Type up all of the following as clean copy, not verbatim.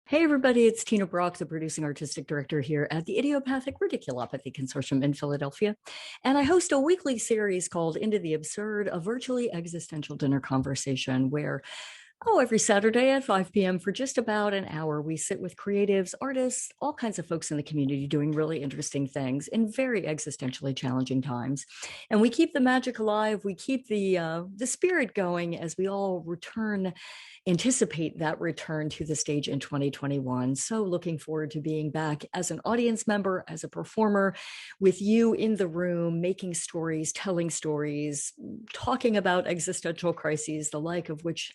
Hey everybody, it's Tina Brock, the producing artistic director here at the Idiopathic Ridiculopathy Consortium in Philadelphia. And I host a weekly series called Into the Absurd, a virtually existential dinner conversation where every Saturday at 5 p.m. for just about an hour, we sit with creatives, artists, all kinds of folks in the community doing really interesting things in very existentially challenging times. And we keep the magic alive. We keep the spirit going as we all anticipate that return to the stage in 2021. So looking forward to being back as an audience member, as a performer, with you in the room, making stories, telling stories, talking about existential crises, the like of which,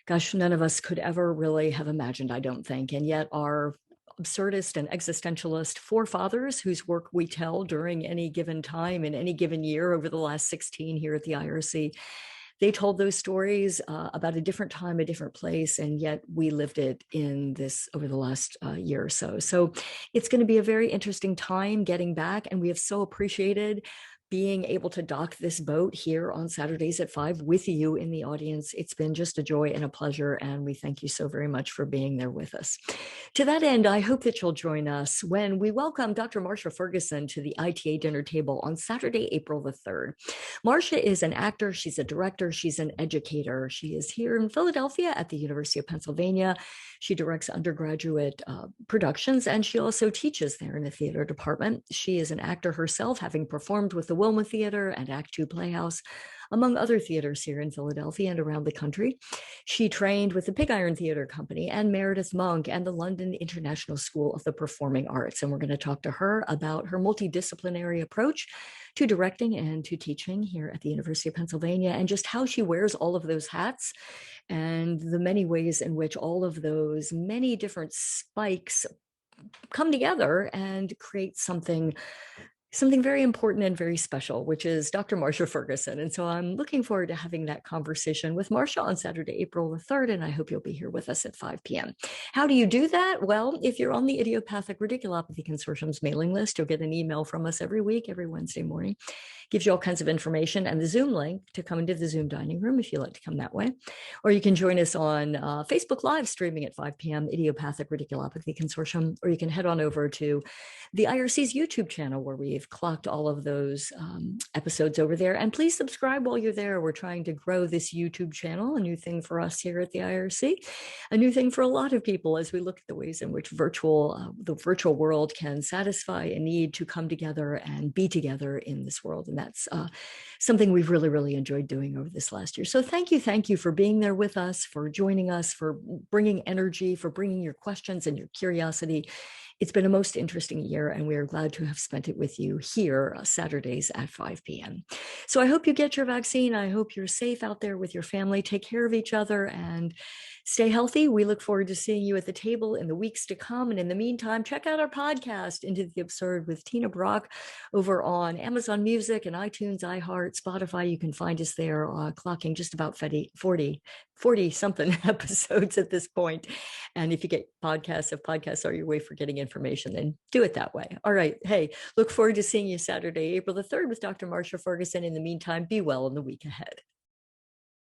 gosh, none of us could ever really have imagined, I don't think. And yet our absurdist and existentialist forefathers, whose work we tell during any given time in any given year over the last 16 here at the IRC, they told those stories about a different time, a different place, and yet we lived it in this over the last year or so. So it's going to be a very interesting time getting back, and we have so appreciated being able to dock this boat here on Saturdays at 5 with you in the audience. It's been just a joy and a pleasure, and we thank you so very much for being there with us. To that end, I hope that you'll join us when we welcome Dr. Marcia Ferguson to the ITA dinner table on Saturday, April the 3rd. Marcia is an actor, she's a director, she's an educator. She is here in Philadelphia at the University of Pennsylvania. She directs undergraduate productions, and she also teaches there in the theater department. She is an actor herself, having performed with the Wilma Theatre and II Playhouse, among other theaters here in Philadelphia and around the country. She trained with the Pig Iron Theatre Company and Meredith Monk and the London International School of the Performing Arts. And we're going to talk to her about her multidisciplinary approach to directing and to teaching here at the University of Pennsylvania, and just how she wears all of those hats and the many ways in which all of those many different spikes come together and create something very important and very special, which is Dr. Marcia Ferguson. And so I'm looking forward to having that conversation with Marcia on Saturday, April the 3rd, and I hope you'll be here with us at 5 p.m. How do you do that? Well, if you're on the Idiopathic Ridiculopathy Consortium's mailing list, you'll get an email from us every week, every Wednesday morning. Gives you all kinds of information and the Zoom link to come into the Zoom dining room if you like to come that way. Or you can join us on Facebook Live streaming at 5 p.m., Idiopathic Ridiculopathy Consortium, or you can head on over to the IRC's YouTube channel where we've clocked all of those episodes over there. And please subscribe while you're there. We're trying to grow this YouTube channel, a new thing for us here at the IRC, a new thing for a lot of people as we look at the ways in which the virtual world can satisfy a need to come together and be together in this world. And that's something we've really, really enjoyed doing over this last year. So thank you for being there with us, for joining us, for bringing energy, for bringing your questions and your curiosity. It's been a most interesting year, and we are glad to have spent it with you here Saturdays at 5 p.m. So I hope you get your vaccine. I hope you're safe out there with your family. Take care of each other and stay healthy. We look forward to seeing you at the table in the weeks to come. And in the meantime, check out our podcast, Into the Absurd with Tina Brock, over on Amazon Music and iTunes, iHeart, Spotify. You can find us there, clocking just about 40 something episodes at this point. And if you get podcasts, if podcasts are your way for getting information, then do it that way. All right. Hey, look forward to seeing you Saturday, April the 3rd with Dr. Marcia Ferguson. In the meantime, be well in the week ahead.